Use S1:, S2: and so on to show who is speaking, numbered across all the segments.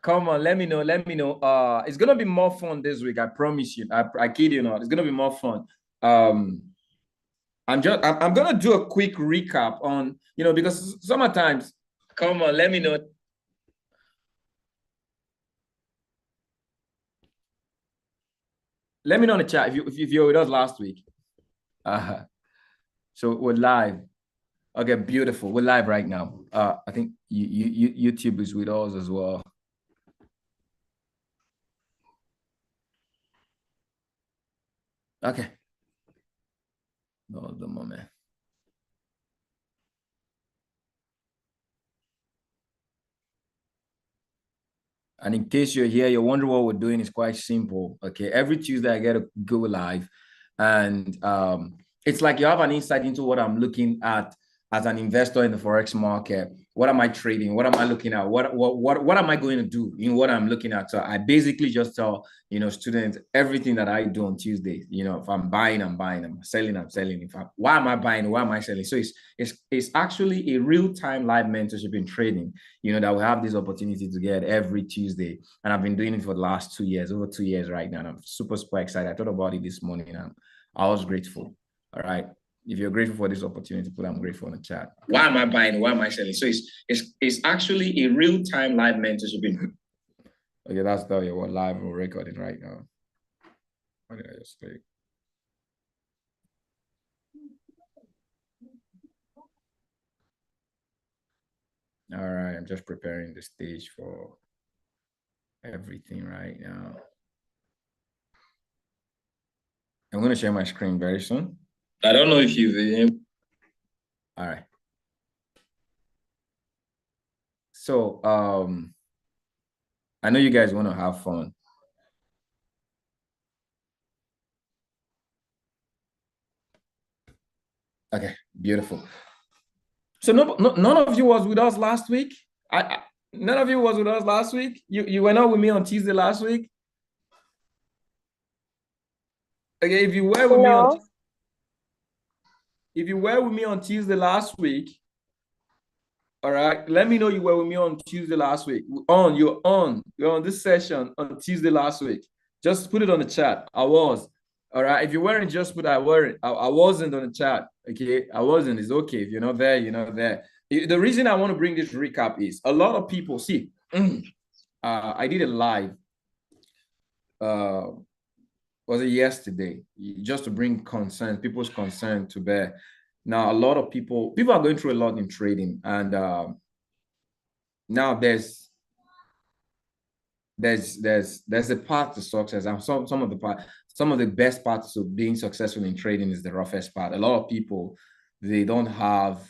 S1: Come on, let me know. Let me know. It's gonna be more fun this week. I promise you. I kid you not. It's gonna be more fun. Um, I'm gonna do a quick recap on because sometimes. Come on, let me know. Let me know in the chat if you were with us last week. So we're live. Okay, beautiful. We're live right now. I think YouTube is with us as well. Okay. No, the moment. And in case you're here, you're wondering what we're doing, is quite simple. Okay. Every Tuesday, I get to go live. And it's like you have an insight into what I'm looking at as an investor in the Forex market. What am I trading? What am I looking at? What am I going to do in what I'm looking at? So I basically just tell, students everything that I do on Tuesdays. If I'm buying, I'm buying. I'm selling, I'm selling. Why am I buying? Why am I selling? So it's actually a real-time live mentorship in trading, that we have this opportunity to get every Tuesday. And I've been doing it for the last 2 years, over 2 years right now. And I'm super excited. I thought about it this morning and I was grateful. All right. If you're grateful for this opportunity, put I'm grateful in the chat. Why am I buying? Why am I selling? So it's actually a real-time live mentorship. Okay, that's tell you what live we're recording right now. What did I just say? All right, I'm just preparing the stage for everything right now. I'm going to share my screen very soon. I don't know if you've all right. So I know you guys want to have fun. Okay, beautiful. So none of you was with us last week. None of you was with us last week. You were not with me on Tuesday last week. Okay, if you were with me on Tuesday last week, all right, let me know you were with me on Tuesday last week. You're on this session on Tuesday last week. Just put it on the chat. I was. All right. If you weren't, just put I weren't. I wasn't on the chat. Okay. I wasn't. It's okay. If you're not there, you're not there. The reason I want to bring this recap is a lot of people see. I did a live. Was it yesterday? Just to bring people's concern to bear. Now, a lot of people are going through a lot in trading, and now there's a path to success, and some of the best parts of being successful in trading is the roughest part. A lot of people, they don't have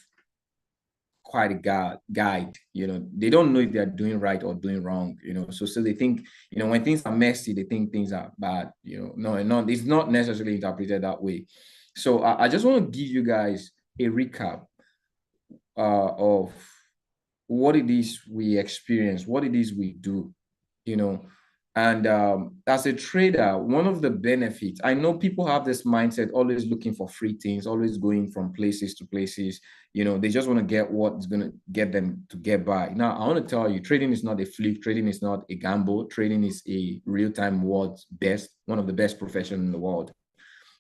S1: quite a guide. They don't know if they're doing right or doing wrong. So they think, when things are messy, they think things are bad. No, it's not necessarily interpreted that way. So I just want to give you guys a recap of what it is we experience, what it is we do, and as a trader, one of the benefits, I know people have this mindset, always looking for free things, always going from places to places. They just want to get what's going to get them to get by. Now, I want to tell you, trading is not a fluke. Trading is not a gamble. Trading is a real-time world's best, one of the best professions in the world.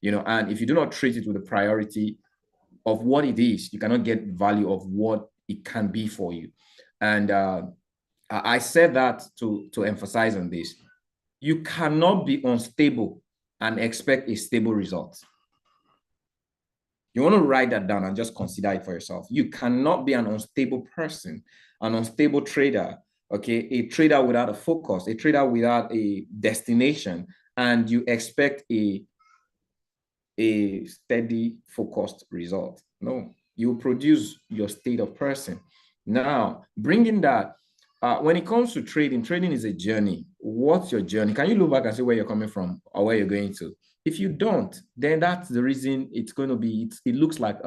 S1: And if you do not treat it with the priority of what it is, you cannot get value of what it can be for you. And I said that to emphasize on this. You cannot be unstable and expect a stable result. You want to write that down and just consider it for yourself. You cannot be an unstable person, an unstable trader, okay? A trader without a focus, a trader without a destination, and you expect a steady, focused result. No, you produce your state of person. Now, bringing that, when it comes to trading is a journey. What's your journey? Can you look back and see where you're coming from or where you're going to? If you don't, then that's the reason it's going to be, it looks like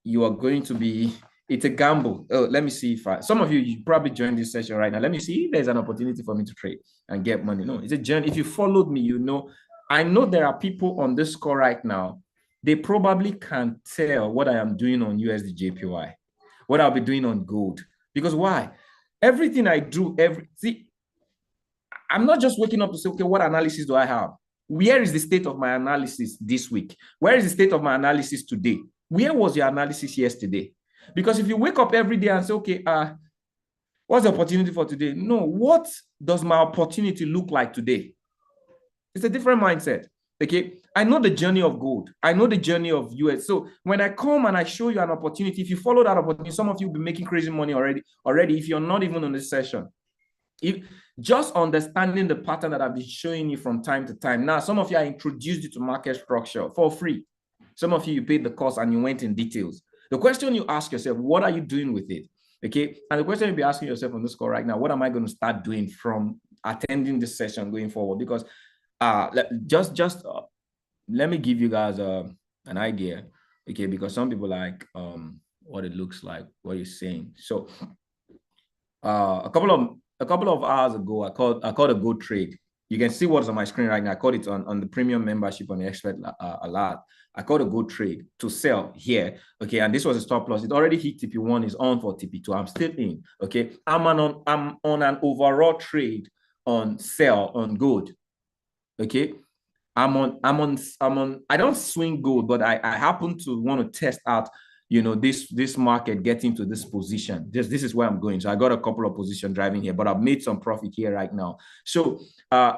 S1: you are going to be, it's a gamble. Oh, let me see if some of you probably joined this session right now. Let me see if there's an opportunity for me to trade and get money. No, it's a journey. If you followed me, I know there are people on this call right now. They probably can't tell what I am doing on USD JPY, what I'll be doing on gold. Because why? Everything I do, see, I'm not just waking up to say, okay, what analysis do I have? Where is the state of my analysis this week? Where is the state of my analysis today? Where was your analysis yesterday? Because if you wake up every day and say, okay, what's the opportunity for today? No, what does my opportunity look like today? It's a different mindset. Okay. I know the journey of gold. I know the journey of US. So when I come and I show you an opportunity, if you follow that opportunity, some of you will be making crazy money already, if you're not even on this session. If just understanding the pattern that I've been showing you from time to time. Now, some of you, I introduced you to market structure for free. Some of you paid the cost and you went in details. The question you ask yourself, what are you doing with it? Okay. And the question you'll be asking yourself on this call right now, what am I going to start doing from attending this session going forward? Because let me give you guys an idea. Okay. Because some people like what it looks like, what you're saying. So a couple of hours ago, I called a good trade. You can see what's on my screen right now. I called it on the premium membership on the Expert Alert. I called a good trade to sell here. Okay, and this was a stop loss. It already hit TP1, is on for TP2. I'm still in. Okay, I'm on an overall trade on sell on gold. Okay, I'm on. I don't swing gold, but I happen to want to test out, this market getting to this position. This is where I'm going. So I got a couple of position driving here, but I've made some profit here right now. So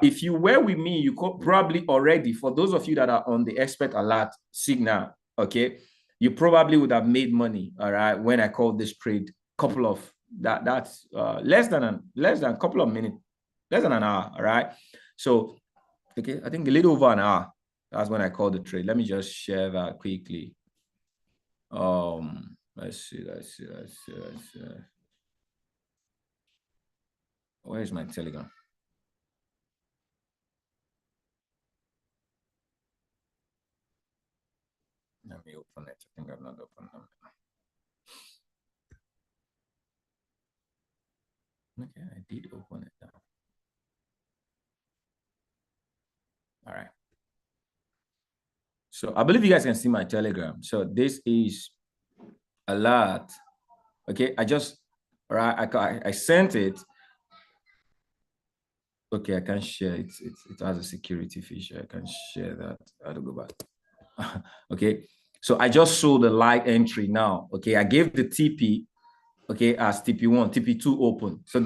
S1: if you were with me, you could probably already, for those of you that are on the Expert Alert signal, okay, you probably would have made money, all right, when I called this trade. That's less than a couple of minutes, less than an hour, all right. So okay, I think a little over an hour. That's when I called the trade. Let me just share that quickly. Let's see. Where is my Telegram? Let me open it. I think I've not opened them. Okay, I did open it now. All right. So I believe you guys can see my Telegram. So this is Alert. Okay, I sent it. Okay, I can share it. It has a security feature. I can share that. I have to go back. Okay, so I just saw the light entry now. Okay, I gave the TP, okay, as TP1, TP2 open. So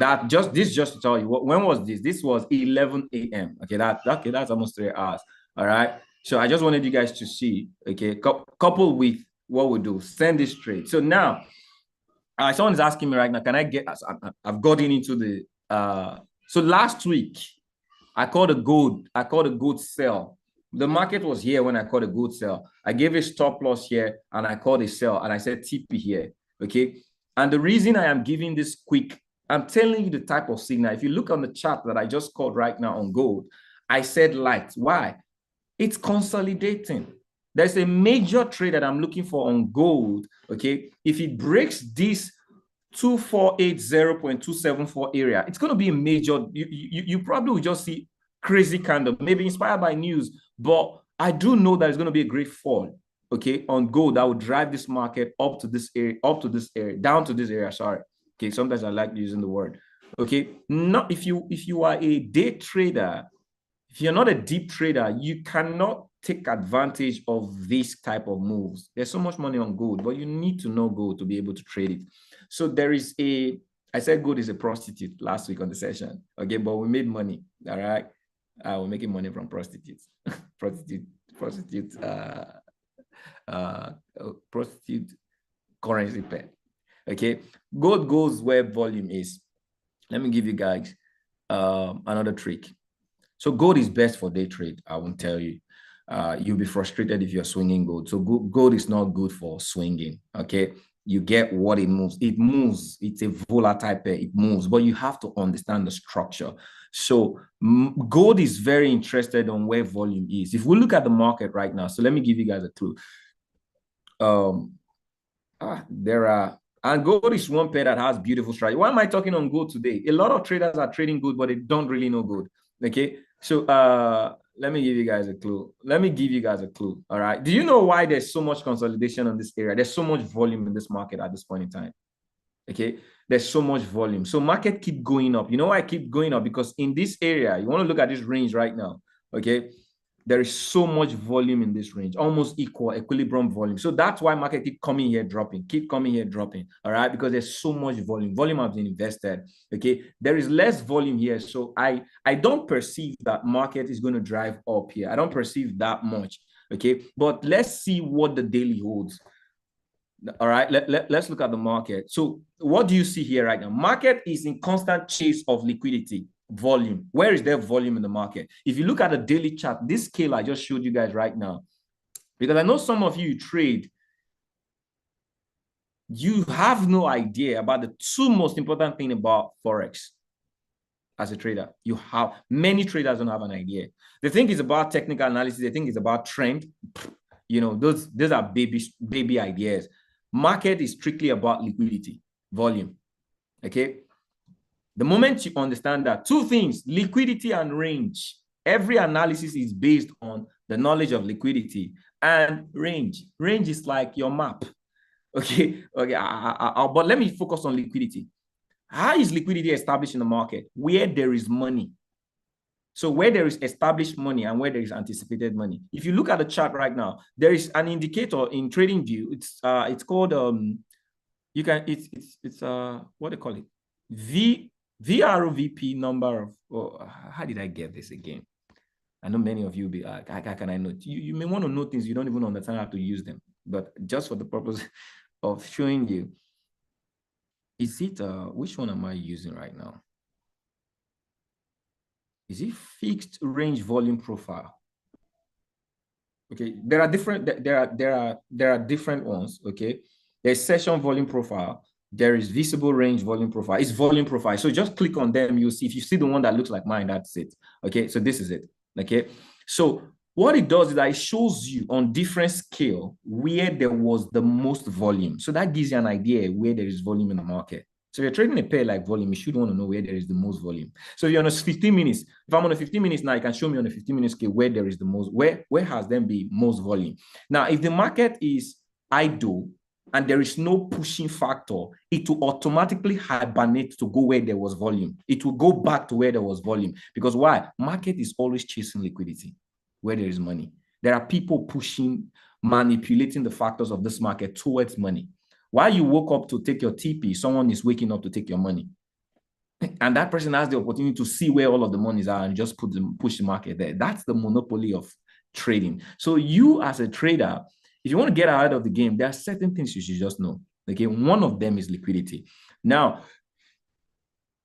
S1: this just to tell you, when was this? This was 11 a.m. Okay, that's almost 3 hours. All right. So I just wanted you guys to see, okay, coupled with what we do, send this trade. So now, someone's asking me right now, can I get? I've gotten into the. So last week, I called a good sell. The market was here when I called a good sell. I gave a stop loss here and I called a sell and I said TP here. Okay. And the reason I am giving this quick, I'm telling you the type of signal. If you look on the chart that I just called right now on gold, I said light. Why? It's consolidating. There's a major trade that I'm looking for on gold. Okay. If it breaks this 2480.274 area, it's going to be a major, you probably will just see crazy candle, maybe inspired by news, but I do know that it's going to be a great fall, okay, on gold that will drive this market up to this area, down to this area, sorry. Okay, sometimes I like using the word. Okay, not if you are a day trader, if you're not a deep trader, you cannot take advantage of this type of moves. There's so much money on gold, but you need to know gold to be able to trade it. So there is I said gold is a prostitute last week on the session, okay, but we made money, all right? We're making money from prostitutes, prostitute currency pair, okay? Gold goes where volume is. Let me give you guys another trick. So gold is best for day trade, I won't tell you. You'll be frustrated if you're swinging gold. So gold is not good for swinging, okay? You get what it moves. It moves. It's a volatile pair. It moves, but you have to understand the structure. So gold is very interested on where volume is. If we look at the market right now, so let me give you guys a clue. And gold is one pair that has beautiful strategy. Why am I talking on gold today? A lot of traders are trading gold, but they don't really know gold. Okay, so let me give you guys a clue. All right. Do you know why there's so much consolidation on this area? There's so much volume in this market at this point in time. Okay, there's so much volume. So market keep going up. You know why I keep going up? Because in this area, you want to look at this range right now. Okay, there is so much volume in this range, almost equal equilibrium volume. So that's why market keep coming here, dropping, keep coming here, dropping. All right, because there's so much volume. Volume has been invested. Okay, there is less volume here. So I don't perceive that market is going to drive up here. I don't perceive that much. Okay, but let's see what the daily holds. All right, let's look at the market. So what do you see here right now? Market is in constant chase of liquidity, volume. Where is there volume in the market? If you look at the daily chart, this scale I just showed you guys right now, because I know some of you trade, you have no idea about the two most important thing about Forex as a trader. You have many traders don't have an idea. They think it's about technical analysis. They think it's about trend. You know, those are baby ideas. Market is strictly about liquidity, volume. Okay. The moment you understand that, two things, liquidity and range. Every analysis is based on the knowledge of liquidity and range. Range is like your map. Okay. Okay. But let me focus on liquidity. How is liquidity established in the market? Where there is money. So where there is established money and where there is anticipated money. If you look at the chart right now, there is an indicator in TradingView. It's called you can it's what do you call it? VROVP number of, oh, how did I get this again? I know many of you be like, how can I know? You may want to know things you don't even understand how to use them, but just for the purpose of showing you, is it which one am I using right now? Is it fixed range volume profile? Okay, there are different ones. Okay, there's session volume profile. There is visible range volume profile. It's volume profile. So just click on them. You'll see, if you see the one that looks like mine, that's it. Okay, so this is it. Okay, so what it does is that it shows you on different scale where there was the most volume. So that gives you an idea where there is volume in the market. So if you're trading a pair like volume, you should want to know where there is the most volume. So if you're on a 15 minutes, if I'm on a 15 minutes now, you can show me on a 15-minute scale where there is the most, where has then be most volume. Now, if the market is idle and there is no pushing factor, it will automatically hibernate to go where there was volume. It will go back to where there was volume. Because why? Market is always chasing liquidity where there is money. There are people pushing, manipulating the factors of this market towards money. While you woke up to take your TP, someone is waking up to take your money. And that person has the opportunity to see where all of the monies are and just push the market there. That's the monopoly of trading. So you as a trader, if you want to get ahead of the game, there are certain things you should just know. Okay, one of them is liquidity. Now,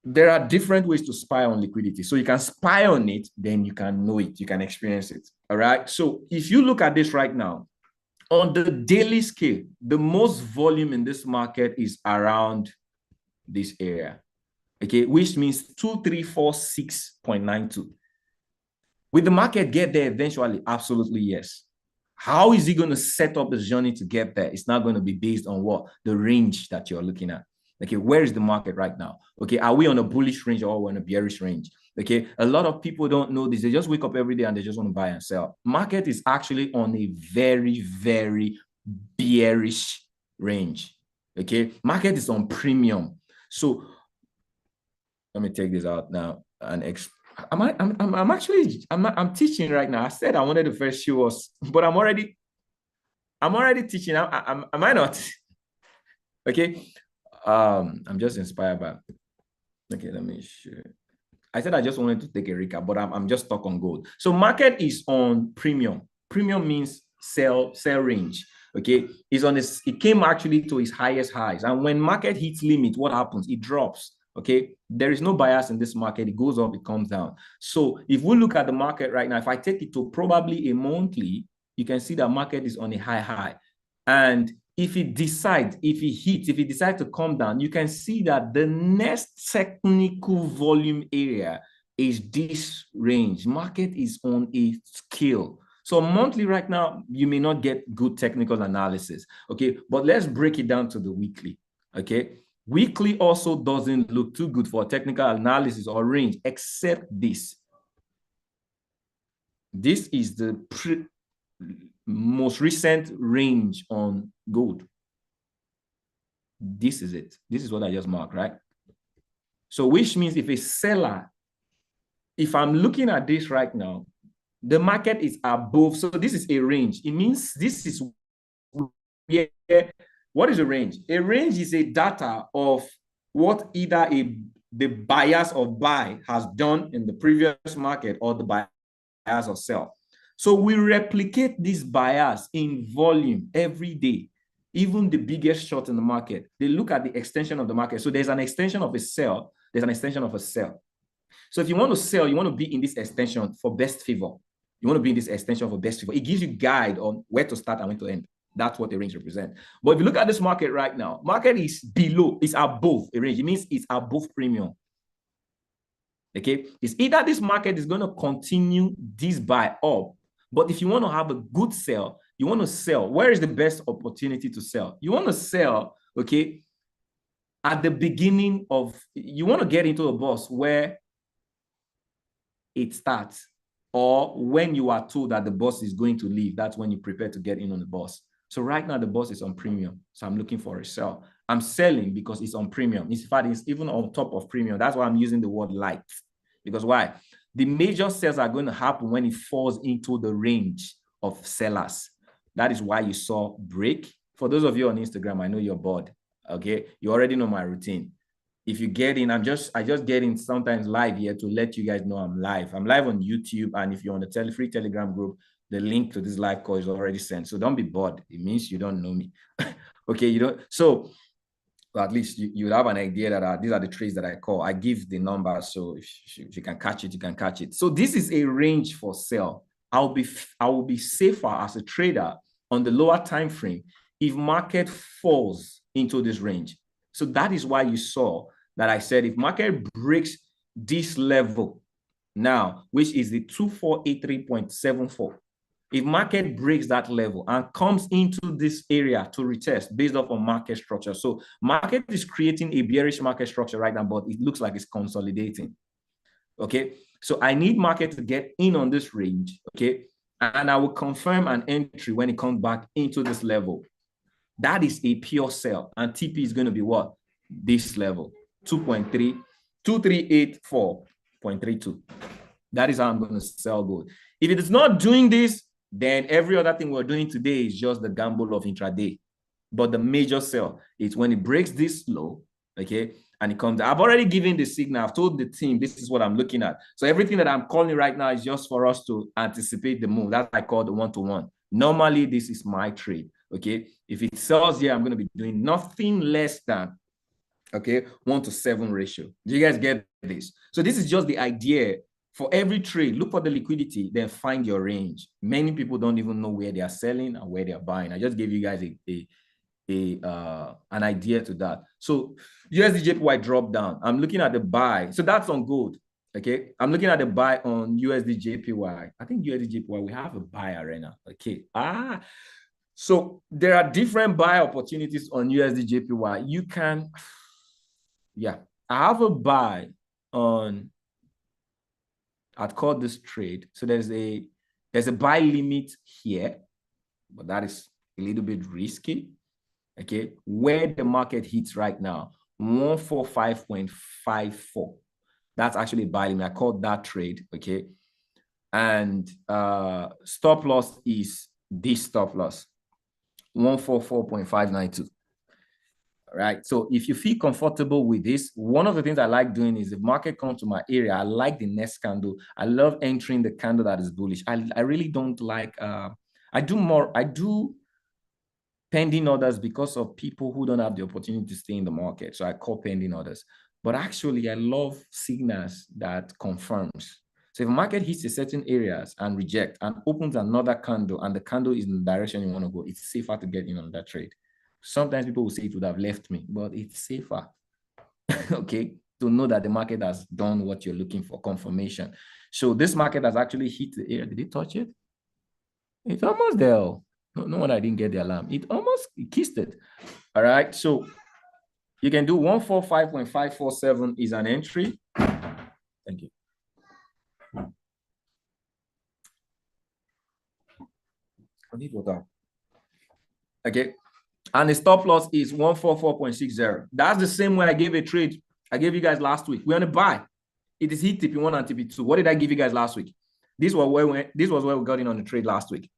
S1: there are different ways to spy on liquidity. So you can spy on it, then you can know it, you can experience it. All right. So if you look at this right now, on the daily scale, the most volume in this market is around this area. Okay, which means 2346.92. Will the market get there eventually? Absolutely, yes. How is he going to set up the journey to get there? It's not going to be based on what the range that you're looking at. Okay, where is the market right now? Okay, are we on a bullish range or on a bearish range? Okay, a lot of people don't know this. They just wake up every day and they just want to buy and sell. Market is actually on a very, very bearish range. Okay, market is on premium. So let me take this out now and I'm teaching right now. I said I wanted to first show us, but I'm already teaching. Am I not? Okay. I'm just inspired by. Okay, let me show. I said I just wanted to take a recap, but I'm just stuck on gold. So market is on premium. Premium means sell range. Okay, it's on this. It came actually to its highest highs, and when market hits limit, what happens? It drops. Okay, there is no bias in this market. It goes up, it comes down. So if we look at the market right now, if I take it to probably a monthly, you can see that market is on a high. And if it decides to come down, you can see that the next technical volume area is this range. Market is on a scale. So monthly right now, you may not get good technical analysis. Okay, but let's break it down to the weekly. Okay. Weekly also doesn't look too good for technical analysis or range, except this. This is the most recent range on gold. This is it. This is what I just marked, right? So which means if a seller, if I'm looking at this right now, the market is above. So this is a range. It means this is where, what is a range? A range is a data of what either the buyers of buy has done in the previous market or the buyers of sell. So we replicate these buyers in volume every day. Even the biggest short in the market, they look at the extension of the market. So there's an extension of a sell, there's an extension of a sell. So if you want to sell, you want to be in this extension for best favor. You want to be in this extension for best favor. It gives you guide on where to start and when to end. That's what the range represents. But if you look at this market right now, market is below, it's above a range. It means it's above premium. Okay, it's either this market is going to continue this buy up, but if you want to have a good sell, you want to sell. Where is the best opportunity to sell? You want to sell, okay, at the beginning of, you want to get into a bus where it starts, or when you are told that the bus is going to leave, that's when you prepare to get in on the bus. So right now the bus is on premium, so I'm looking for a sell. I'm selling because it's on premium. In fact, it's even on top of premium. That's why I'm using the word light. Because why? The major sales are going to happen when it falls into the range of sellers. That is why you saw break. For those of you on Instagram, I know you're bored. Okay, you already know my routine. If you get in, I just get in sometimes live here to let you guys know I'm live. I'm live on YouTube, and if you're on the free Telegram group, the link to this live call is already sent. So don't be bored. It means you don't know me. Okay, you don't. So well, at least you have an idea that these are the trades that I call. I give the number, so if you can catch it, you can catch it. So this is a range for sell. I will be safer as a trader on the lower time frame if market falls into this range. So that is why you saw that I said if market breaks this level now, which is the 2483.74, if market breaks that level and comes into this area to retest based off on market structure. So market is creating a bearish market structure right now, but it looks like it's consolidating. Okay. So I need market to get in on this range. Okay. And I will confirm an entry when it comes back into this level. That is a pure sell. And TP is going to be what? This level, 2384.32. That is how I'm going to sell gold. If it is not doing this, then every other thing we're doing today is just the gamble of intraday. But the major sell is when it breaks this low, okay, and it comes. I've already given the signal. I've told the team this is what I'm looking at. So everything that I'm calling right now is just for us to anticipate the move. That's what I call the one-to-one. Normally, this is my trade, okay? If it sells here, I'm going to be doing nothing less than, okay, 1-to-7 ratio. Do you guys get this? So this is just the idea. For every trade, look for the liquidity, then find your range. Many people don't even know where they are selling and where they are buying. I just gave you guys an idea to that. So USD/JPY drop down. I'm looking at the buy. So that's on gold. Okay. I'm looking at the buy on USD/JPY. I think USD/JPY, we have a buy arena. Okay. So there are different buy opportunities on USD/JPY. You can, yeah, I have a buy on, I'd call this trade. So there's a buy limit here, but that is a little bit risky. Okay, where the market hits right now, 145.54. That's actually a buy limit. I called that trade. Okay, and stop loss is this stop loss, 144.592. All right. So if you feel comfortable with this, one of the things I like doing is if market comes to my area, I like the next candle. I love entering the candle that is bullish. I really don't like, I do pending orders because of people who don't have the opportunity to stay in the market. So I call pending orders. But actually, I love signals that confirms. So if market hits a certain areas and reject and opens another candle and the candle is in the direction you want to go, it's safer to get in on that trade. Sometimes people will say it would have left me, but it's safer, okay, to know that the market has done what you're looking for, confirmation. So this market has actually hit the area. Did it touch it? It's almost there. No wonder I didn't get the alarm. It almost kissed it. All right. So you can do 145.547 is an entry. Thank you. I need water. Okay. And the stop loss is 144.60. That's the same way I gave a trade I gave you guys last week. We're on a buy. It is hit TP1 and TP2. What did I give you guys last week? This was where we got in on the trade last week.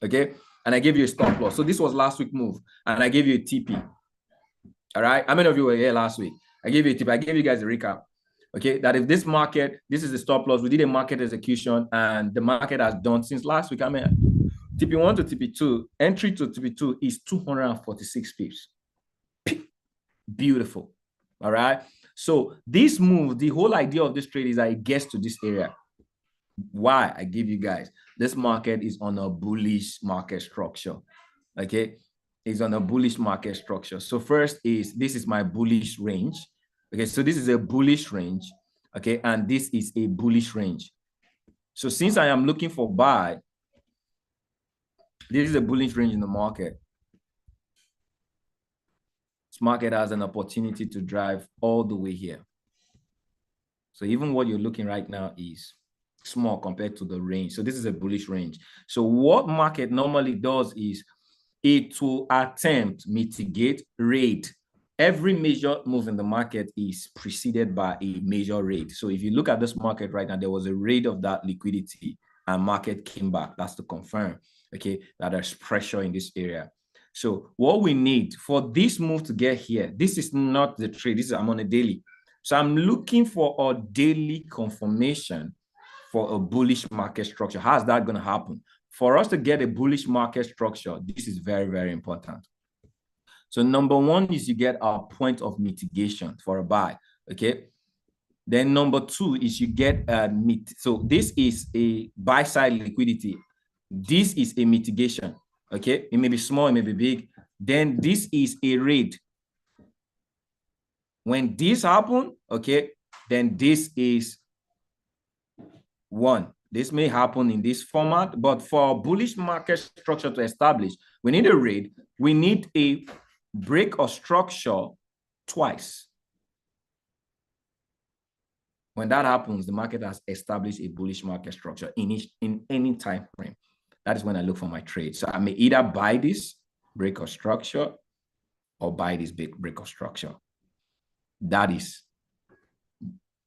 S1: Okay. And I gave you a stop loss. So this was last week move. And I gave you a TP. All right. How many of you were here last week? I gave you a TP. I gave you guys a recap. Okay. That if this market, this is the stop loss. We did a market execution and the market has done since last week. I mean, TP1 to TP2, entry to TP2 is 246 pips. Beautiful. All right. So this move, the whole idea of this trade is that it gets to this area. Why? I give you guys, this market is on a bullish market structure. Okay. It's on a bullish market structure. So first is, this is my bullish range. Okay. So this is a bullish range. Okay. And this is a bullish range. So since I am looking for buy, this is a bullish range in the market. This market has an opportunity to drive all the way here. So even what you're looking right now is small compared to the range. So this is a bullish range. So what market normally does is it will attempt, mitigate, raid. Every major move in the market is preceded by a major raid. So if you look at this market right now, there was a raid of that liquidity and market came back. That's to confirm, okay, that there's pressure in this area. So what we need for this move to get here, this is not the trade. This is, I'm on a daily. So I'm looking for a daily confirmation for a bullish market structure. How's that going to happen? For us to get a bullish market structure, this is very, very important. So number one is you get a point of mitigation for a buy, okay? Then number two is you get a so this is a buy side liquidity. This is a mitigation, okay? It may be small, it may be big. Then this is a raid. When this happens, okay, then this is one. This may happen in this format, but for a bullish market structure to establish, we need a raid. We need a break of structure twice. When that happens, the market has established a bullish market structure in any time frame. That is when I look for my trade. So I may either buy this break of structure or buy this big break of structure. That is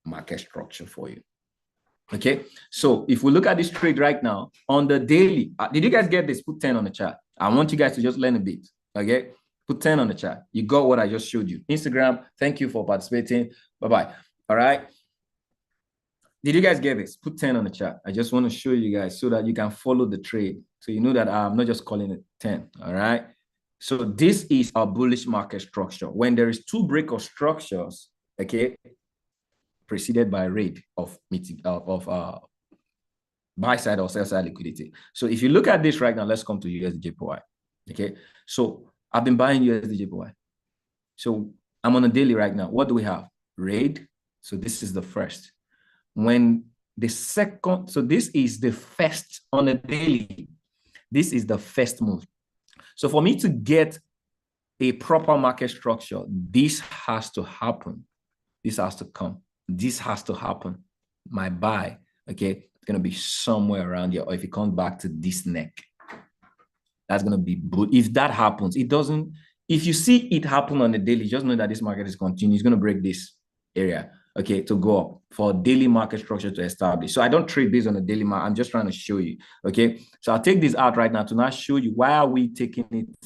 S1: market structure for you. Okay, so if we look at this trade right now on the daily, did you guys get this? Put 10 on the chat. I want you guys to just learn a bit. Okay, put 10 on the chat. You got what I just showed you. Instagram, thank you for participating. Bye-bye. All right. Did you guys get this? Put 10 on the chat. I just want to show you guys so that you can follow the trade. So you know that I'm not just calling it 10. All right. So this is a bullish market structure. When there is two break of structures, okay, preceded by a raid of buy side or sell side liquidity. So if you look at this right now, let's come to USDJPY. Okay, so I've been buying USDJPY. So I'm on a daily right now. What do we have? Raid. So this is the first. When the second, so this is the first on a daily. This is the first move. So for me to get a proper market structure, this has to happen. This has to come. This has to happen. My buy, okay, it's going to be somewhere around here. Or if it comes back to this neck, that's going to be, if that happens, it doesn't, if you see it happen on the daily, just know that this market is continuing. It's going to break this area, okay, to go up for daily market structure to establish. So I don't trade based on the daily market. I'm just trying to show you, okay? So I'll take this out right now to now show you why are we taking it,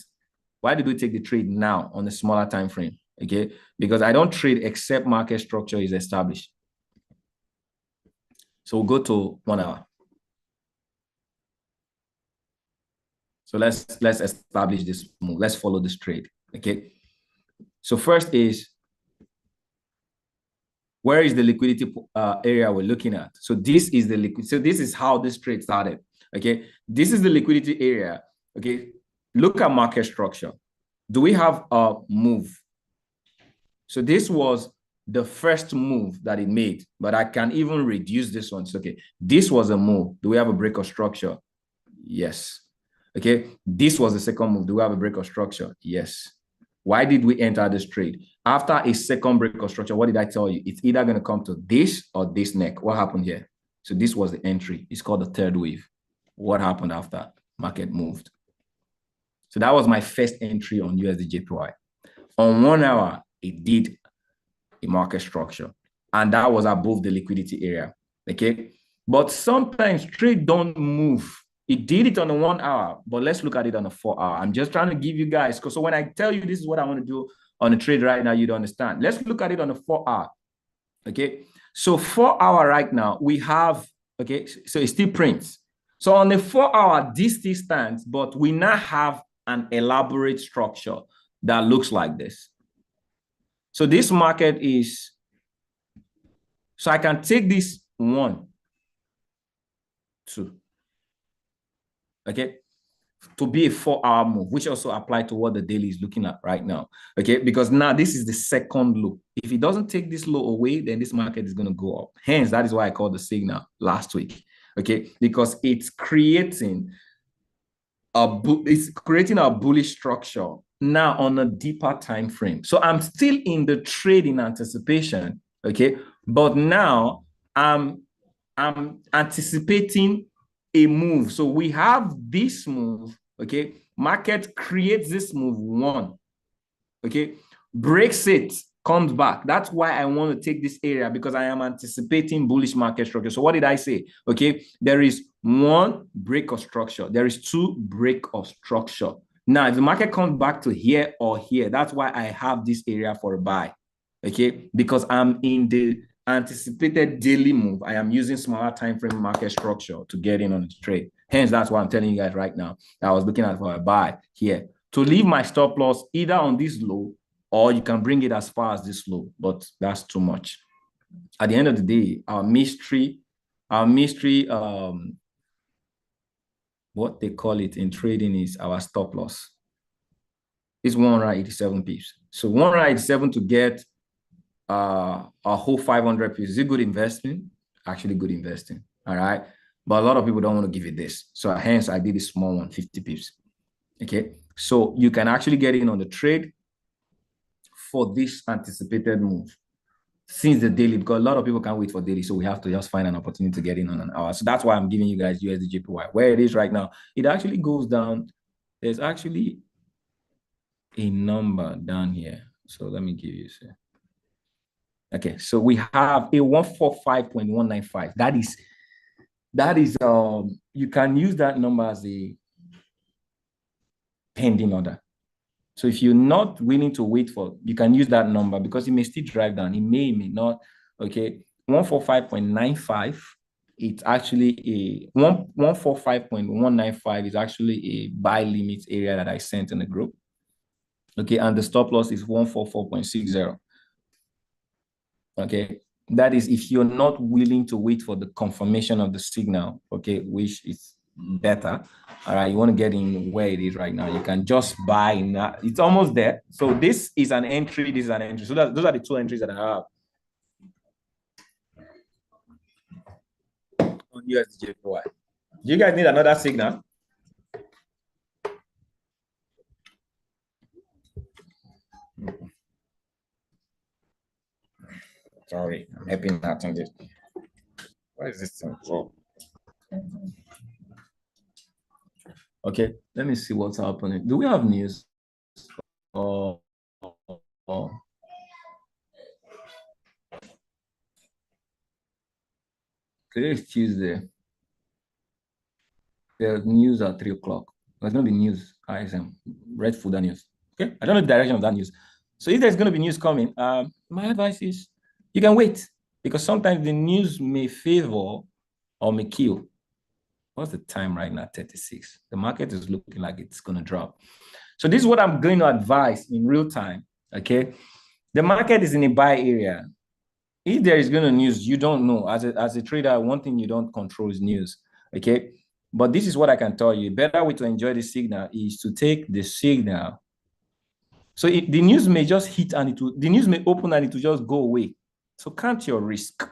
S1: why did we take the trade now on a smaller time frame? Okay, because I don't trade except market structure is established. So we'll go to 1 hour. So let's establish this move. Let's follow this trade. Okay. So first is, where is the liquidity area we're looking at? So this is the liquid. So this is how this trade started. Okay. This is the liquidity area. Okay. Look at market structure. Do we have a move? So this was the first move that it made, but I can even reduce this one. So, okay, this was a move. Do we have a break of structure? Yes. Okay, this was the second move. Do we have a break of structure? Yes. Why did we enter this trade? After a second break of structure, what did I tell you? It's either going to come to this or this neck. What happened here? So this was the entry. It's called the third wave. What happened after? Market moved. So that was my first entry on USD JPY. On 1 hour, it did a market structure, and that was above the liquidity area. Okay, but sometimes trade don't move. It did it on the 1 hour, but let's look at it on the 4 hour. I'm just trying to give you guys, so when I tell you this is what I want to do on the trade right now, you don't understand. Let's look at it on the 4 hour. Okay, so 4 hour right now we have, okay, so it still prints. So on the 4 hour, this still stands, but we now have an elaborate structure that looks like this. So this market is, so I can take this 1, 2, okay, to be a 4 hour move, which also apply to what the daily is looking at right now, okay? Because now this is the second low. If it doesn't take this low away, then this market is going to go up. Hence, that is why I called the signal last week, okay? Because it's creating a bullish structure now on a deeper time frame. So I'm still in the trade in anticipation, okay? But now I'm anticipating a move. So we have this move, okay? Market creates this move, 1, okay? Breaks it, comes back. That's why I want to take this area, because I am anticipating bullish market structure. So what did I say? Okay, there is 1 break of structure. There is 2 break of structure. Now, if the market comes back to here or here, that's why I have this area for a buy, okay? Because I'm in the anticipated daily move. I am using smaller time frame market structure to get in on the trade. Hence, that's why I'm telling you guys right now that I was looking at for a buy here to leave my stop loss either on this low, or you can bring it as far as this low, but that's too much. At the end of the day, our mystery, what they call it in trading is our stop loss. It's 187 pips. So 187 to get a whole 500 pips. Is it good investing? Actually good investing, all right? But a lot of people don't want to give it this. So hence I did a small one, 50 pips, okay? So you can actually get in on the trade for this anticipated move since the daily, because a lot of people can't wait for daily. So we have to just find an opportunity to get in on an hour. So that's why I'm giving you guys USD JPY. Where it is right now, it actually goes down. There's actually a number down here. So let me give you this. Okay, so we have a 145.195. That is you can use that number as a pending order. So if you're not willing to wait for, you can use that number because it may still drive down. It may not. Okay, 145.95. It's actually a 145.195 is actually a buy limit area that I sent in the group. Okay, and the stop loss is 144.60. Okay, that is if you're not willing to wait for the confirmation of the signal, okay, which is better. All right, you want to get in where it is right now, you can just buy in that. It's almost there. So this is an entry, this is an entry. So those are the 2 entries that I have on USDJPY. Do you guys need another signal? Sorry, I'm helping out on this. Why is this thing? Oh. Okay, let me see what's happening. Do we have news? Oh. Today is Tuesday. There's news at 3 o'clock. There's going to be news, ISM, Red Food news. Okay, I don't know the direction of that news. So if there's going to be news coming, my advice is you can wait, because sometimes the news may favor or may kill. What's the time right now? 36. The market is looking like it's going to drop. So this is what I'm going to advise in real time, okay? The market is in a buy area. If there is going to news, you don't know. As a trader, one thing you don't control is news, okay? But this is what I can tell you. Better way to enjoy the signal is to take the signal. So the news may just hit and the news may open and it will just go away. So count your risk,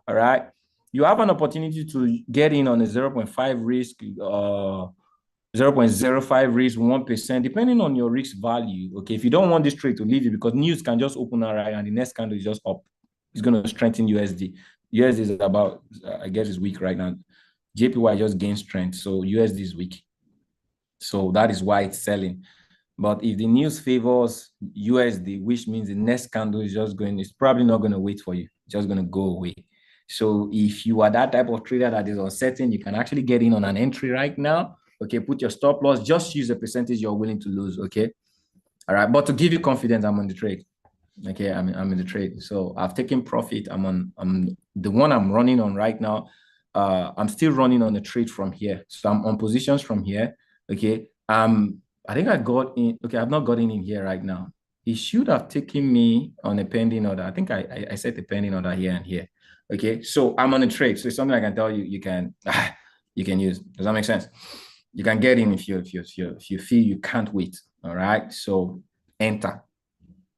S1: all right? You have an opportunity to get in on a 0.5 risk, 0.05 risk, 1%, depending on your risk value, okay? If you don't want this trade to leave you, because news can just open all right and the next candle is just up. It's going to strengthen USD. USD is about, I guess it's weak right now. JPY just gained strength, so USD is weak. So that is why it's selling. But if the news favors USD, which means the next candle is just going, it's probably not going to wait for you. It's just going to go away. So if you are that type of trader that is uncertain, you can actually get in on an entry right now. Okay, put your stop loss, just use the percentage you're willing to lose. Okay. All right. But to give you confidence, I'm on the trade. Okay, I'm in the trade. So I've taken profit. I'm the one I'm running on right now. I'm still running on the trade from here. So I'm on positions from here. Okay. I think I got in. Okay, I've not gotten in here right now. It should have taken me on a pending order. I think I set a pending order here and here. Okay, so I'm on a trade. So it's something I can tell you you can you can use. Does that make sense? You can get in if you feel you can't wait. All right. So enter,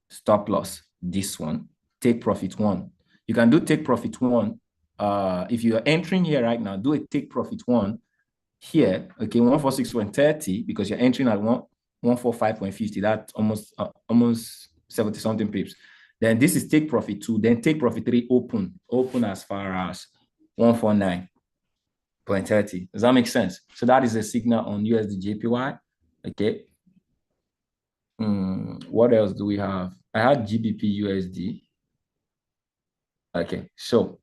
S1: stop loss, this one, take profit one. You can do take profit one. If you are entering here right now, do a take profit one here. Okay, 146.30 because you're entering at 145.50. That's almost 70 something pips. Then this is take profit two. Then take profit three, open as far as 149.30. Does that make sense? So that is a signal on USD JPY. Okay. What else do we have? I had GBP USD. Okay, so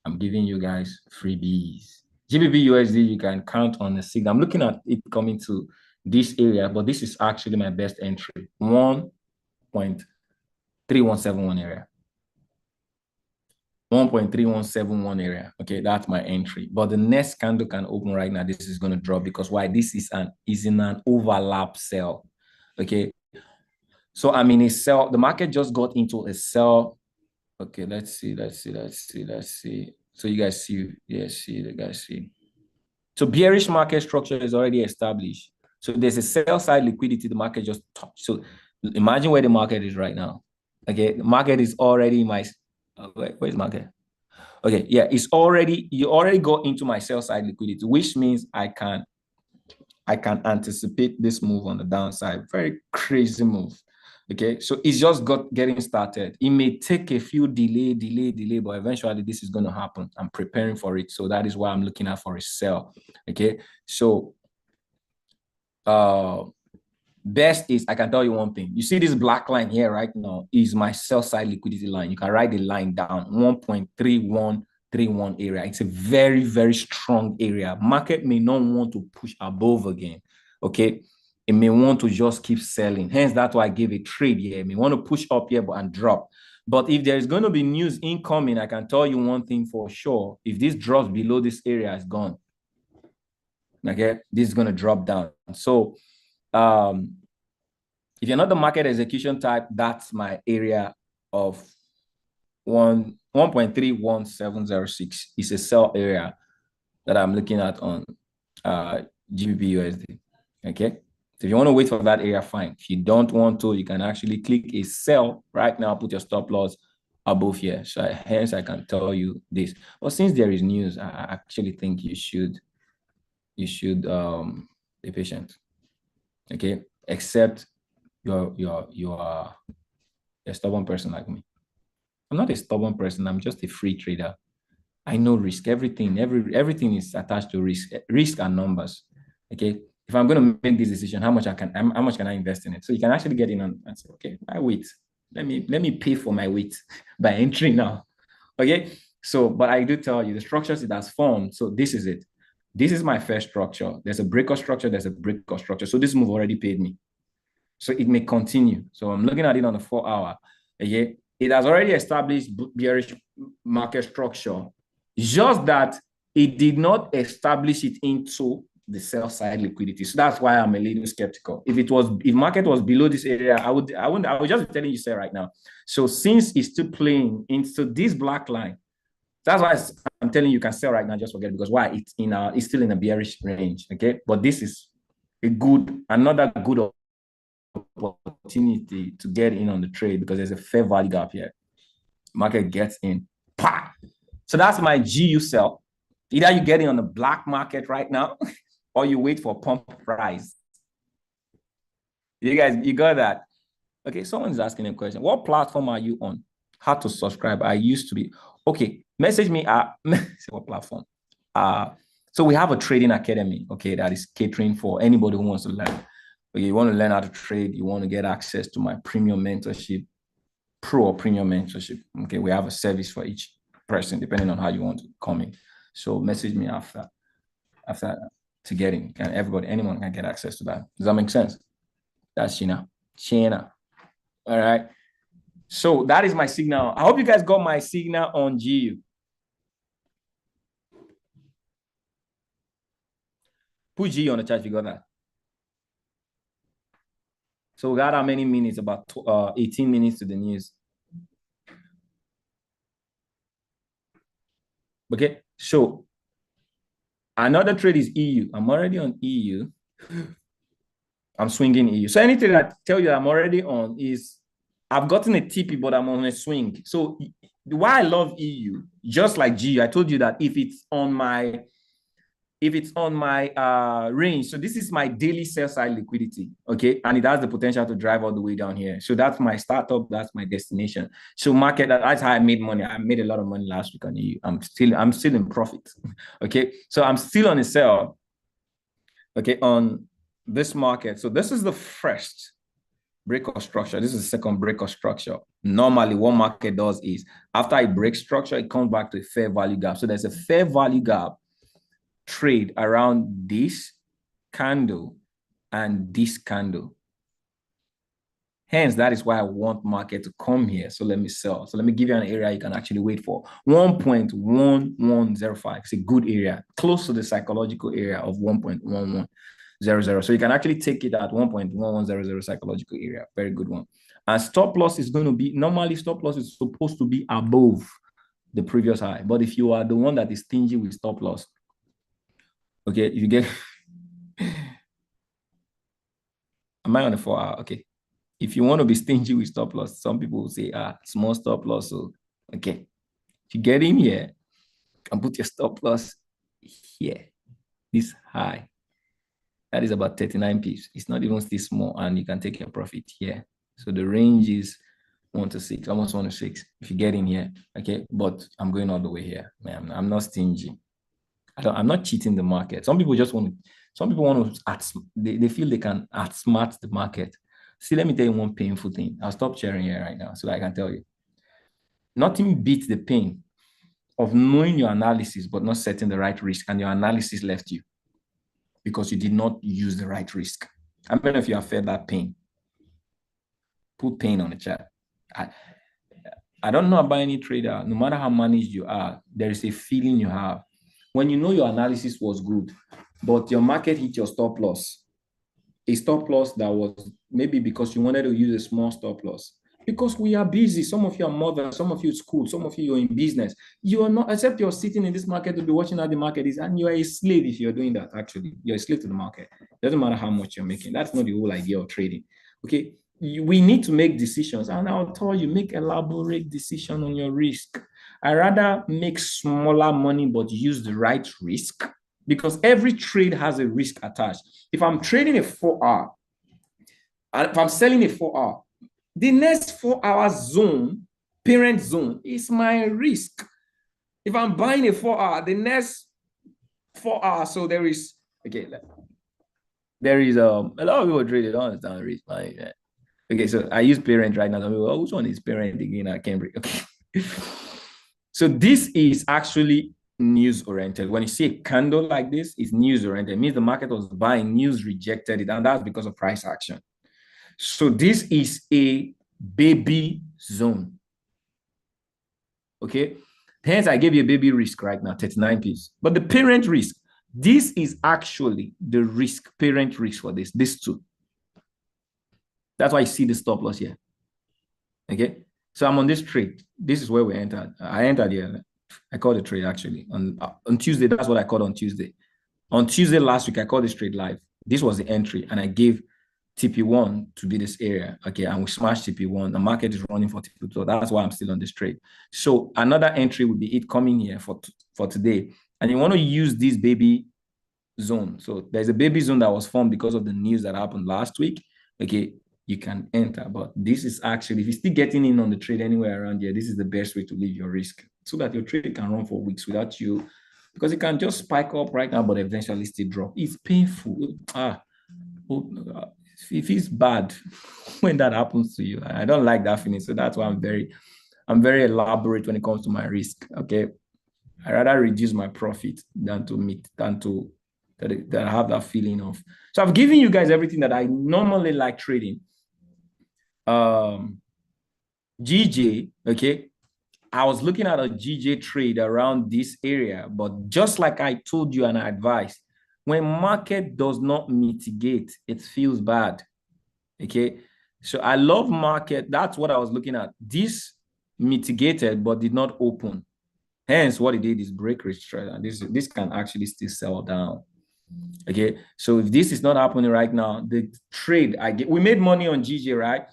S1: I'm giving you guys freebies. GBP USD, you can count on the signal. I'm looking at it coming to this area, but this is actually my best entry. 1.3171 area. 1.3171 area. Okay, that's my entry. But the next candle can open right now. This is going to drop because why? This is in an overlap sell. Okay. So I'm in a sell. The market just got into a sell. Okay, let's see. So you guys see, the guys see. So bearish market structure is already established. So there's a sell side liquidity. The market just touched. So imagine where the market is right now. Okay, the market is already in my. Where's market? Okay, yeah, you already go into my sell side liquidity, which means I can anticipate this move on the downside. Very crazy move. Okay, so it's just getting started. It may take a few delay, but eventually this is going to happen. I'm preparing for it. So that is why I'm looking out for a sell. Okay, so best is, I can tell you one thing. You see this black line here right now is my sell side liquidity line. You can write the line down, 1.3131 area. It's a very, very strong area. Market may not want to push above again. Okay, it may want to just keep selling. Hence, that's why I gave a trade here. It may want to push up here and drop. But if there's going to be news incoming, I can tell you one thing for sure. If this drops below this area, it's gone. Okay, this is going to drop down. So if you're not the market execution type, that's my area of 1.31706 is a sell area that I'm looking at on GBP USD. Okay, so if you want to wait for that area, fine. If you don't want to, you can actually click a sell right now, put your stop loss above here. So hence I can tell you this. But since there is news, I actually think you should be patient. Okay, except you are a stubborn person like me. I'm not a stubborn person. I'm just a free trader. I know risk. Everything is attached to risk and numbers. Okay, if I'm going to make this decision, how much can I invest in it? So you can actually get in and say, okay, I wait. Let me pay for my wait by entering now. Okay, so but I do tell you the structures it has formed. So this is it. This is my first structure. There's a breakout structure. There's a breakout structure. So this move already paid me. So it may continue. So I'm looking at it on a 4-hour. Okay, it has already established bearish market structure. Just that it did not establish it into the sell side liquidity. So that's why I'm a little skeptical. If market was below this area, I would just be telling you sell right now. So since it's still playing into this black line, that's why I'm telling you can sell right now, just forget it, because why? It's still in a bearish range. Okay, but this is another good opportunity to get in on the trade because there's a fair value gap here. Market gets in. Pah! So that's my GU sell. Either you get in on the black market right now or you wait for pump price. You guys, you got that? Okay, someone's asking a question. What platform are you on? How to subscribe? I used to be. Okay, message me at what platform? So we have a trading academy, okay, that is catering for anybody who wants to learn. Okay, you want to learn how to trade, you want to get access to my premium mentorship, pro or premium mentorship. Okay, we have a service for each person depending on how you want to come in. So message me after to get in. And anyone can get access to that. Does that make sense? That's China. All right. So that is my signal. I hope you guys got my signal on GU. Put G on the chat if you got that. So we got how many minutes? About 18 minutes to the news. Okay, so another trade is EU. I'm already on EU. I'm swinging EU. So anything that I tell you I'm already on is I've gotten a TP, but I'm on a swing. So why I love EU, just like GU, I told you that if it's on my range, so this is my daily sell side liquidity, okay, and it has the potential to drive all the way down here. So that's my startup, that's my destination. So market, that's how I made money. I made a lot of money last week on EU. I'm still in profit. Okay, so I'm still on a sell, okay, on this market. So this is the first break of structure. This is the second break of structure. Normally what market does is after it breaks structure, it comes back to a fair value gap. So there's a fair value gap trade around this candle and this candle. Hence, that is why I want market to come here. So let me sell. So let me give you an area you can actually wait for. 1.1105. It's a good area, close to the psychological area of 1.1100. So you can actually take it at 1.1100 psychological area. Very good one. And stop loss is going to be, normally stop loss is supposed to be above the previous high. But if you are the one that is stingy with stop loss, okay, if you get, am I on the 4 hour? Okay. If you want to be stingy with stop loss, some people will say, small stop loss. So, okay. If you get in here, you can put your stop loss here, this high. That is about 39 pips. It's not even still small, and you can take your profit here. So the range is 1 to 6, almost 1 to 6. If you get in here, okay. But I'm going all the way here, man. I'm not stingy. I'm not cheating the market. Some people want to, they feel they can outsmart the market. See, let me tell you one painful thing. I'll stop sharing here right now so I can tell you. Nothing beats the pain of knowing your analysis but not setting the right risk, and your analysis left you because you did not use the right risk. How many of you have felt that pain? Put pain on the chat. I don't know about any trader. No matter how managed you are, there is a feeling you have. When you know your analysis was good, but your market hit your stop loss, a stop loss that was maybe because you wanted to use a small stop loss. Because we are busy. Some of you are mothers, some of you school, some of you are in business. You are not, except you're sitting in this market to be watching how the market is, and you are a slave if you're doing that, actually. You're a slave to the market. It doesn't matter how much you're making. That's not the whole idea of trading. Okay. We need to make decisions, and I'll tell you, make elaborate decision on your risk. I rather make smaller money but use the right risk, because every trade has a risk attached. If I'm trading a 4-hour, and if I'm selling a 4-hour, the next 4-hour zone, parent zone, is my risk. If I'm buying a 4-hour, the next 4 hours, so there is, okay, there is a lot of people trade, they don't understand risk. Okay, so I use parent right now. So people, which one is parent again at Cambridge? Okay. So this is actually news oriented. When you see a candle like this, it's news oriented. It means the market was buying, news rejected it, and that's because of price action. So this is a baby zone. Okay. Hence, I gave you a baby risk right now, 39 pips. But the parent risk, this is actually the risk, parent risk for this two. That's why you see the stop loss here. Okay. So I'm on this trade. This is where we entered. I entered here. I called the trade actually on Tuesday. That's what I called on Tuesday. On Tuesday last week, I called this trade live. This was the entry, and I gave TP1 to be this area. Okay, and we smashed TP1. The market is running for TP2. So that's why I'm still on this trade. So another entry would be it coming here for today. And you want to use this baby zone. So there's a baby zone that was formed because of the news that happened last week. Okay, you can enter. But this is actually, if you're still getting in on the trade anywhere around here, this is the best way to leave your risk so that your trade can run for weeks without you because it can just spike up right now, but eventually still drop. It's painful. It feels bad when that happens to you. I don't like that feeling. So that's why I'm very elaborate when it comes to my risk. Okay. I rather reduce my profit than that I have that feeling of. So I've given you guys everything that I normally like trading. GJ, okay. I was looking at a GJ trade around this area, but just like I told you and I advised, when market does not mitigate, it feels bad. Okay. So I love market. That's what I was looking at. This mitigated but did not open. Hence, what it did is break retracement, and this can actually still sell down. Okay, so if this is not happening right now, the trade we made money on GJ, right?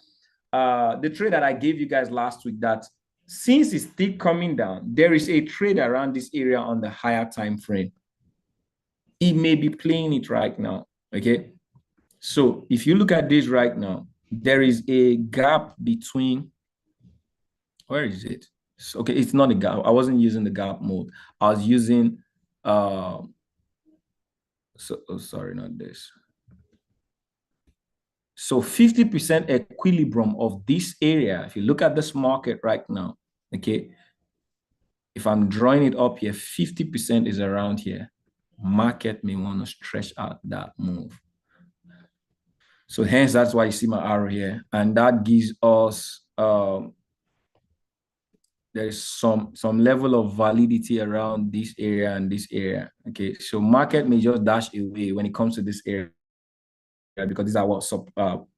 S1: The trade that I gave you guys last week, that since it's still coming down, there is a trade around this area on the higher time frame. It may be playing it right now. Okay, so if you look at this right now, there is a gap between, where is it? Okay, it's not a gap. I wasn't using the gap mode. I was using sorry, not this. So 50% equilibrium of this area, if you look at this market right now, okay, if I'm drawing it up here, 50% is around here. Market may want to stretch out that move. So hence, that's why you see my arrow here. And that gives us, there's some level of validity around this area and this area. Okay, so market may just dash away when it comes to this area, because these are what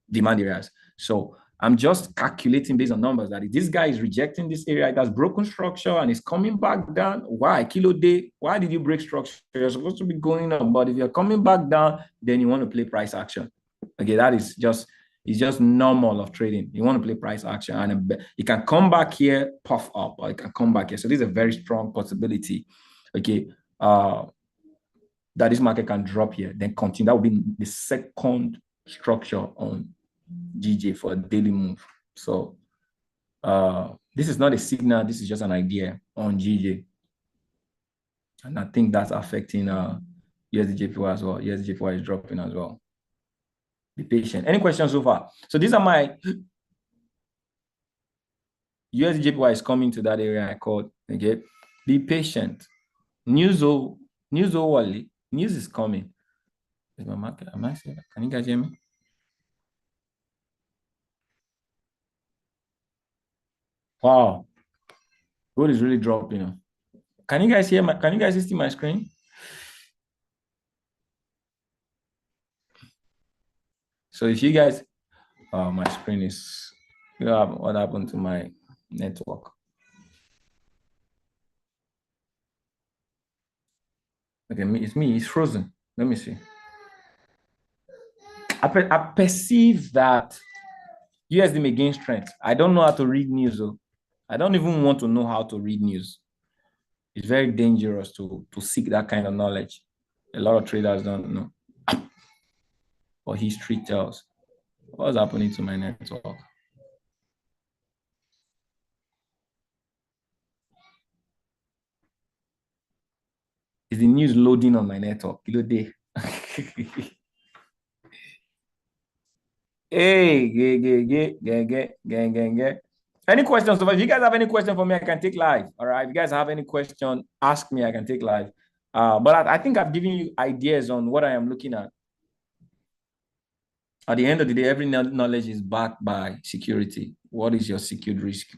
S1: demand areas. So I'm just calculating based on numbers that if this guy is rejecting this area, it has broken structure and is coming back down. Why? Kilo day, why did you break structure? You're supposed to be going up, but if you're coming back down, then you want to play price action. Okay, that is just, it's just normal of trading. You want to play price action, and it can come back here, puff up, or it can come back here. So this is a very strong possibility. Okay, that this market can drop here, then continue. That would be the second structure on GJ for a daily move. So this is not a signal. This is just an idea on GJ. And I think that's affecting USDJPY as well. USDJPY is dropping as well. Be patient. Any questions so far? So these are my USDJPY is coming to that area I called. Okay, be patient. News Wally. News is coming. Is my market? Am I saying that? Can you guys hear me? Wow, gold is really dropping. Can you guys hear my? Can you guys see my screen? So if you guys, my screen is, what happened to my network? Okay, it's me. It's frozen. Let me see. I perceive that USD may gain strength. I don't know how to read news, though. I don't even want to know how to read news. It's very dangerous to seek that kind of knowledge. A lot of traders don't know. Or history tells. What's happening to my network? Is the news loading on my network? Hey, gang. Any questions? If you guys have any question for me, I can take live. All right. If you guys have any question, ask me. I can take live. But I think I've given you ideas on what I am looking at. At the end of the day, every knowledge is backed by security. What is your secured risk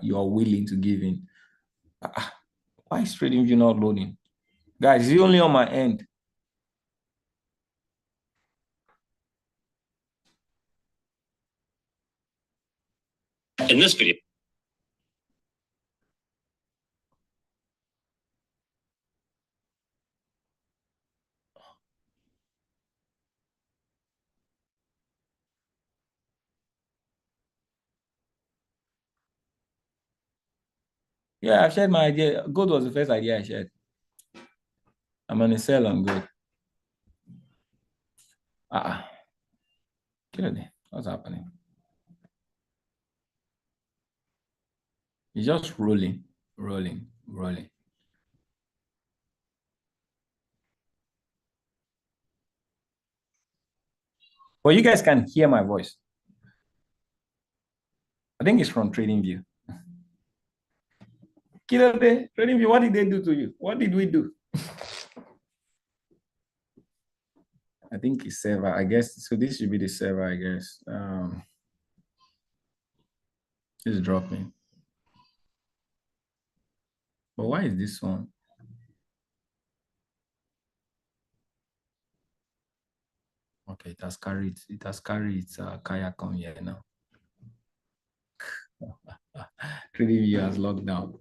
S1: you are willing to give in? Why is TradingView not loading? Guys, is it only on my end? In this video. Yeah, I've shared my idea. Gold was the first idea I shared. I'm on a sell on gold. What's happening? It's just rolling. But you guys can hear my voice. I think it's from TradingView. Kilote, TradingView, what did they do to you? What did we do? I think it's server, I guess. So this should be the server, I guess. It's dropping. But why is this one? Okay, it has carried its kayak on here now. TradingView has locked down.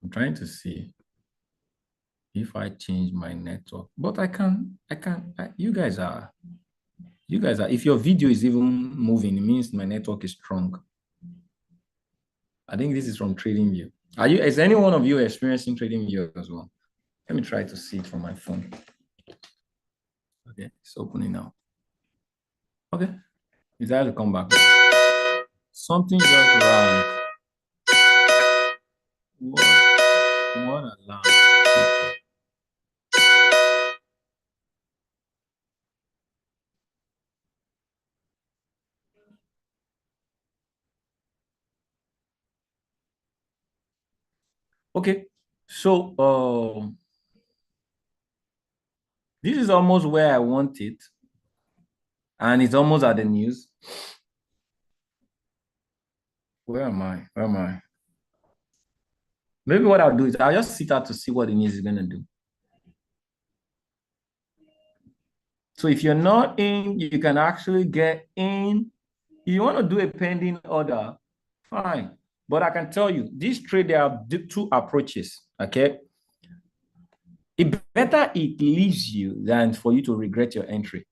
S1: I'm trying to see if I change my network, but you guys are, if your video is even moving, it means my network is strong. I think this is from TradingView. Is any one of you experiencing TradingView as well? Let me try to see it from my phone. Okay, it's opening now. Okay, it's time to come back. Something just rang. What alarm? Okay, so this is almost where I want it, and it's almost at the news. Where am I? Where am I? Maybe what I'll do is I'll just sit out to see what the news is gonna do. So if you're not in, you can actually get in. If you want to do a pending order, fine. But I can tell you, this trade, there are two approaches, okay? It better it leaves you than for you to regret your entry,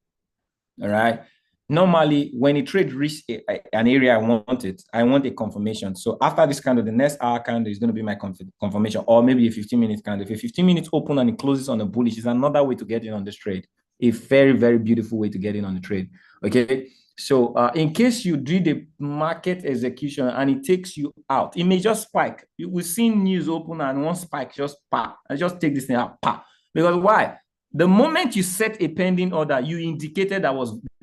S1: all right? Normally, when a trade reaches an area I want a confirmation. So after this candle, the next hour candle is going to be my confirmation, or maybe a 15-minute candle. If a 15 minutes open and it closes on a bullish, is another way to get in on this trade. A very, very beautiful way to get in on the trade. Okay. So in case you do the market execution and it takes you out, it may just spike. We've seen news open and one spike just pa. I just take this thing out, pa. Because why? The moment you set a pending order, you indicated there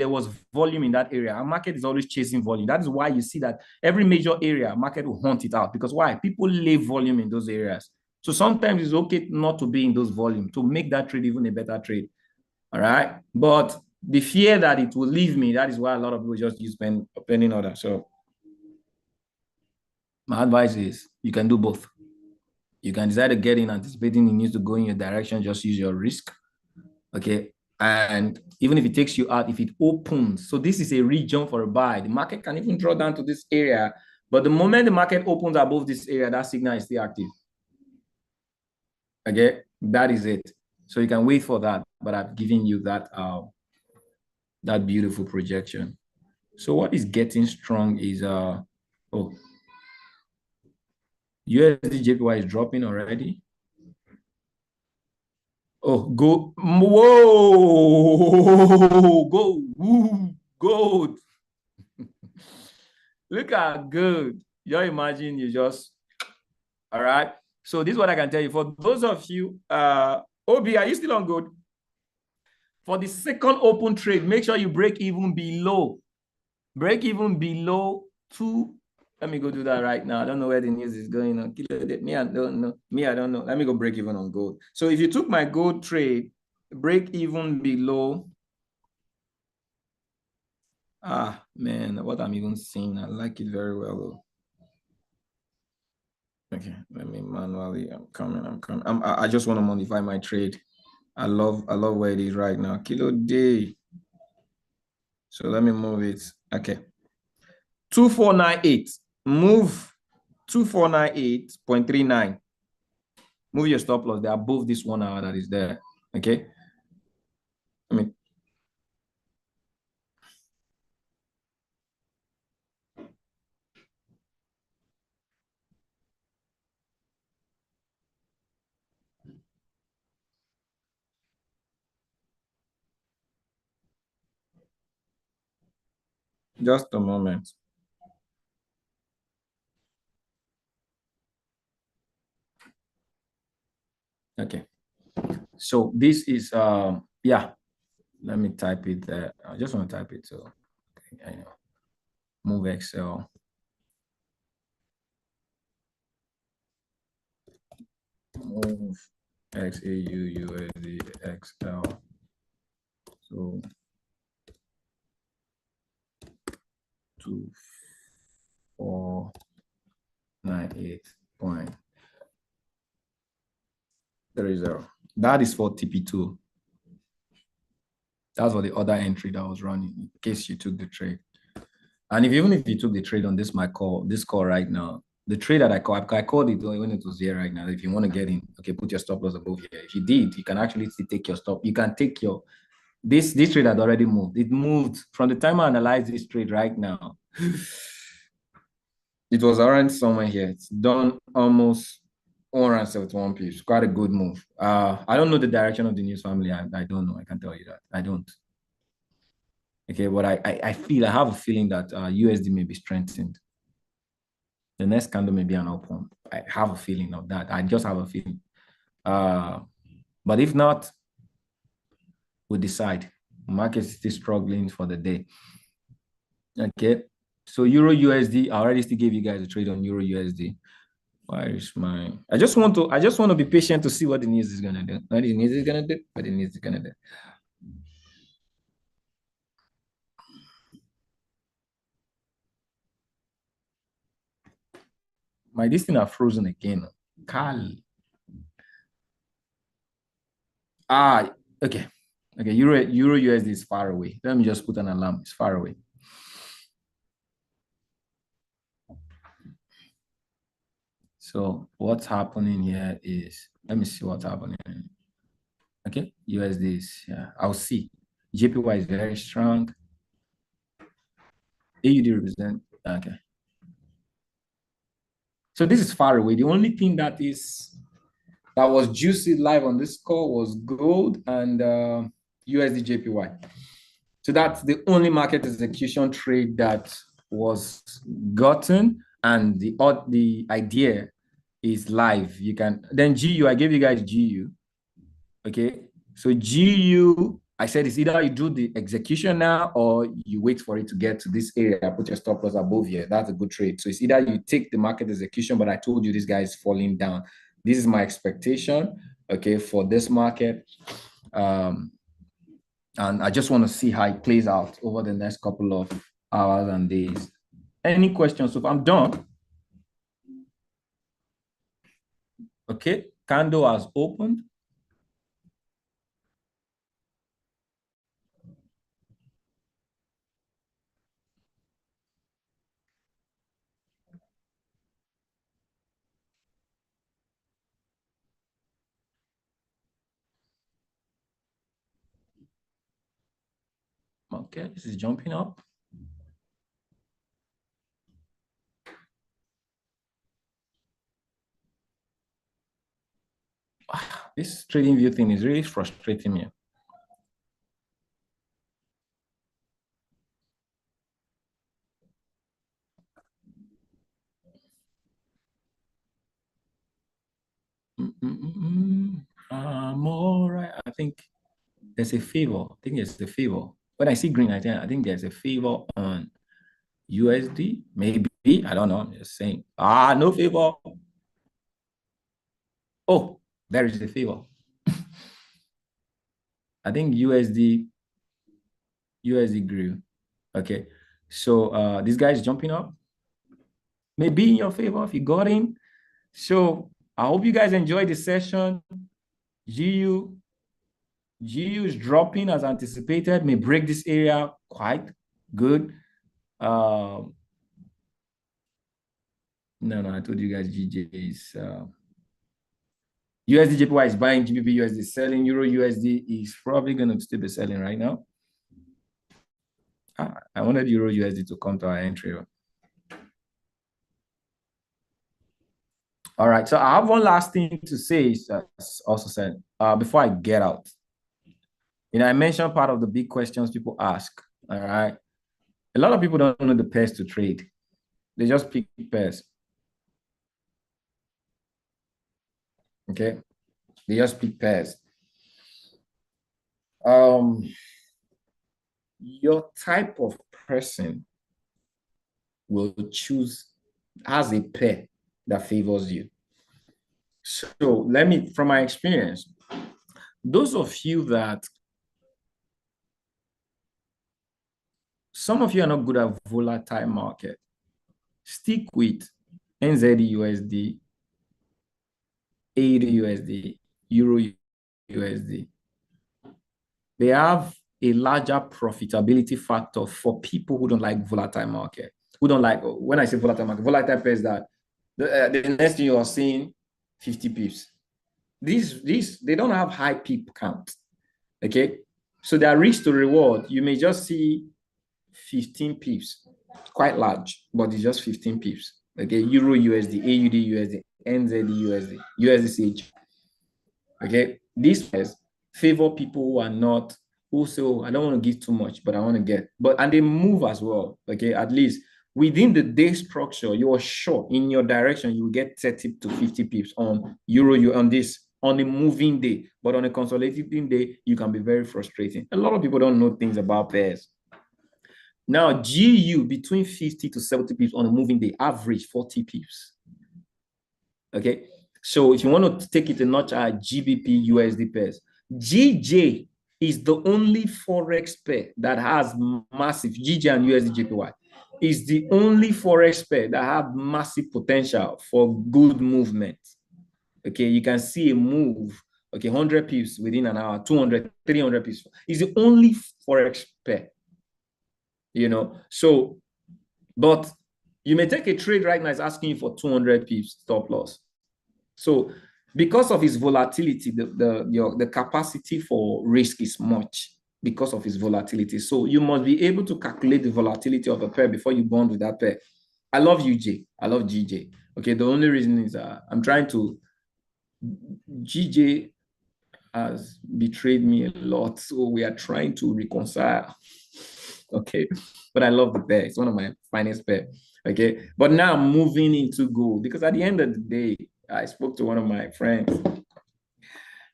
S1: was volume in that area. Our market is always chasing volume. That is why you see that every major area, market will hunt it out. Because why? People lay volume in those areas. So sometimes it's okay not to be in those volume to make that trade even a better trade. All right. But the fear that it will leave me, that is why a lot of people just use pending order. So my advice is you can do both. You can decide to get in anticipating it needs to go in your direction, just use your risk. Okay. And even if it takes you out, if it opens, so this is a region for a buy, the market can even draw down to this area. But the moment the market opens above this area, that signal is still active. Okay, that is it. So you can wait for that, but I've given you that that beautiful projection. So what is getting strong is USD JPY is dropping already. Oh, go, whoa, go, woo, gold. Look at good. You imagine you just, all right. So this is what I can tell you. For those of you, OB, are you still on good? For the second open trade, make sure you break even below. Break even below 2. Let me go do that right now. I don't know where the news is going on. Me, I don't know. Me, I don't know. Let me go break even on gold. So if you took my gold trade, break even below. Ah, man, what I'm even seeing, I like it very well, though. Okay, let me manually. I'm coming. I just want to modify my trade. I love where it is right now. Kilo day. So let me move it. Okay. 2498. Move 2498.39. Move your stop loss. They're above this 1 hour that is there. Okay. I mean, just a moment. Okay. So this is yeah. Let me type it there. I just want to type it so I know. Move Excel. Move XAU USD XL. So 2498.30. That is for TP2. That's for the other entry that was running in case you took the trade. And even if you took the trade on this call right now, the trade that I called it when it was here right now. If you want to get in, okay, put your stop loss above here. If you did, you can actually still take your stop. You can take your this trade had already moved. It moved from the time I analyzed this trade right now. It was around somewhere here. It's done almost 171 pips. Quite a good move. I don't know the direction of the news family. I don't know. I can tell you that. I don't. Okay, but I have a feeling that USD may be strengthened. The next candle may be an up one. I have a feeling of that. I just have a feeling. But if not, we'll decide. Market is still struggling for the day. Okay. So Euro USD, I already still gave you guys a trade on Euro USD. Why is my I just want to be patient to see what the news is gonna do. What the news is gonna do, what the news is gonna do. My this thing are frozen again. Carl. Okay. Okay, Euro USD is far away. Let me just put an alarm. It's far away. So what's happening here is, let me see what's happening. Okay, USD is, yeah, I'll see. JPY is very strong. AUD represent, okay. So this is far away. The only thing that was juicy live on this call was gold and USD JPY. So that's the only market execution trade that was gotten, and the idea is live. You can then GU. I gave you guys GU. Okay, so GU. I said it's either you do the execution now or you wait for it to get to this area, put your stop loss above here. That's a good trade. So it's either you take the market execution, but I told you this guy is falling down. This is my expectation, okay, for this market. And I just want to see how it plays out over the next couple of hours and days. Any questions? So if I'm done, okay, candle has opened. Okay, this is jumping up. This trading view thing is really frustrating me. I'm all right. I think there's a favor. I think there's a favor. When I see green, I think there's a favor on USD. Maybe. I don't know. I'm just saying. No favor. Oh, there is a favor. I think USD grew. Okay. So this guy is jumping up. Maybe in your favor if you got in. So I hope you guys enjoyed the session. GU is dropping as anticipated, may break this area quite good. No, I told you guys GJ is USD JPY is buying, GBP USD is selling, Euro USD is probably going to still be selling right now. I wanted Euro USD to come to our entry. All right, so I have one last thing to say, also said, before I get out. I mentioned part of the big questions people ask, all right? A lot of people don't know the pairs to trade. They just pick pairs. Okay? They just pick pairs. Your type of person will choose as a pair that favors you. So let me, from my experience, those of you that, some of you are not good at volatile market, stick with NZD/USD, AUD/USD, EUR/USD. They have a larger profitability factor for people who don't like volatile market, who don't like, when I say volatile market, volatile pairs that the next thing you are seeing 50 pips. These they don't have high pip count. Okay, so their risk to reward, you may just see 15 pips, quite large, but it's just 15 pips. Okay, EUR/USD, AUD/USD, NZD/USD, USDCH. Okay, these pairs favor people who are not, who say, oh, I don't want to give too much, but I want to get, and they move as well. Okay, at least within the day structure, you are sure in your direction you will get 30 to 50 pips on euro on this on a moving day, but on a consolidating day, you can be very frustrating. A lot of people don't know things about pairs. Now, GU between 50 to 70 pips on a moving day, average 40 pips. Okay, so if you want to take it a notch higher, GBP USD pairs, GJ is the only forex pair that has massive, GJ and USD JPY is the only forex pair that have massive potential for good movement. Okay, you can see a move, okay, 100 pips within an hour, 200, 300 pips. It's the only forex pair, you know. So, but you may take a trade right now, it's asking you for 200 pips stop loss. So because of its volatility, the capacity for risk is much because of its volatility. So you must be able to calculate the volatility of a pair before you bond with that pair. I love UJ. I love GJ. Okay, the only reason is I'm trying to, GJ has betrayed me a lot, so we are trying to reconcile. Okay, but I love the pair. It's one of my finest pair. Okay, but now I'm moving into gold, because at the end of the day, I spoke to one of my friends.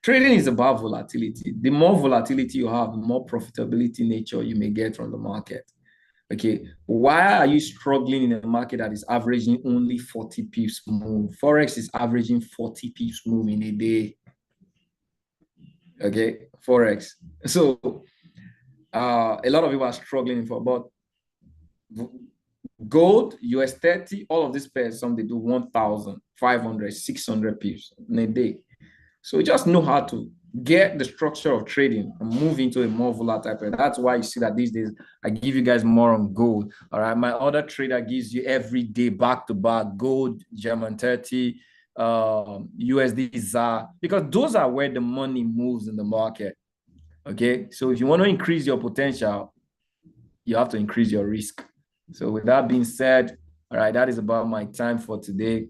S1: Trading is about volatility. The more volatility you have, the more profitability nature you may get from the market. Okay, why are you struggling in a market that is averaging only 40 pips move? Forex is averaging 40 pips move in a day. Okay, Forex. So a lot of people are struggling for, but gold, US 30, all of these pairs, some they do 1,500, 600 pips in a day. So just know how to get the structure of trading and move into a more volatile pair. That's why you see that these days I give you guys more on gold. All right, my other trader gives you every day back to back gold, German 30, USD ZAR, because those are where the money moves in the market. Okay, so if you want to increase your potential, you have to increase your risk. So with that being said, all right, that is about my time for today.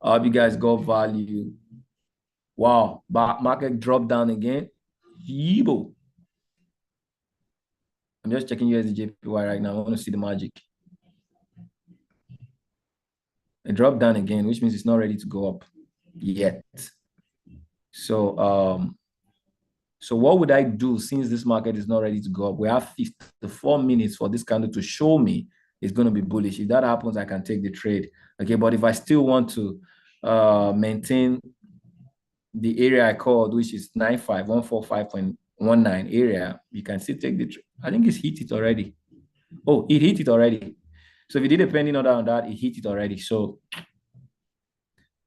S1: I hope you guys got value. Wow, market dropped down again. Yibo. I'm just checking USD/JPY right now. I want to see the magic. It dropped down again, which means it's not ready to go up yet. So so what would I do since this market is not ready to go up? We have 54 minutes for this candle to show me it's going to be bullish. If that happens, I can take the trade. Okay, but if I still want to maintain the area I called, which is 95145.19 area, you can still take the trade. I think it's hit it already. Oh, it hit it already. So if you did a pending order on that, it hit it already. So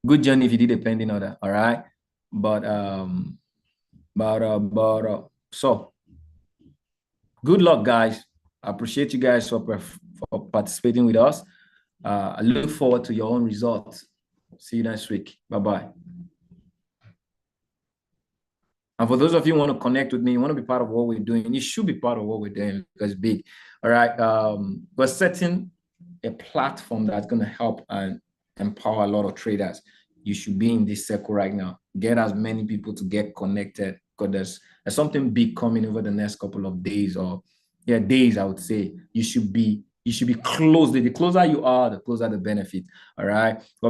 S1: good journey if you did a pending order. All right. So good luck, guys. I appreciate you guys for participating with us. I look forward to your own results. See you next week. Bye-bye. And for those of you who want to connect with me, you want to be part of what we're doing, you should be part of what we're doing because it's big. All right. We're setting a platform that's going to help and empower a lot of traders. You should be in this circle right now. Get as many people to get connected, because there's something big coming over the next couple of days, or days, I would say. You should be close. The closer you are, the closer the benefit. All right.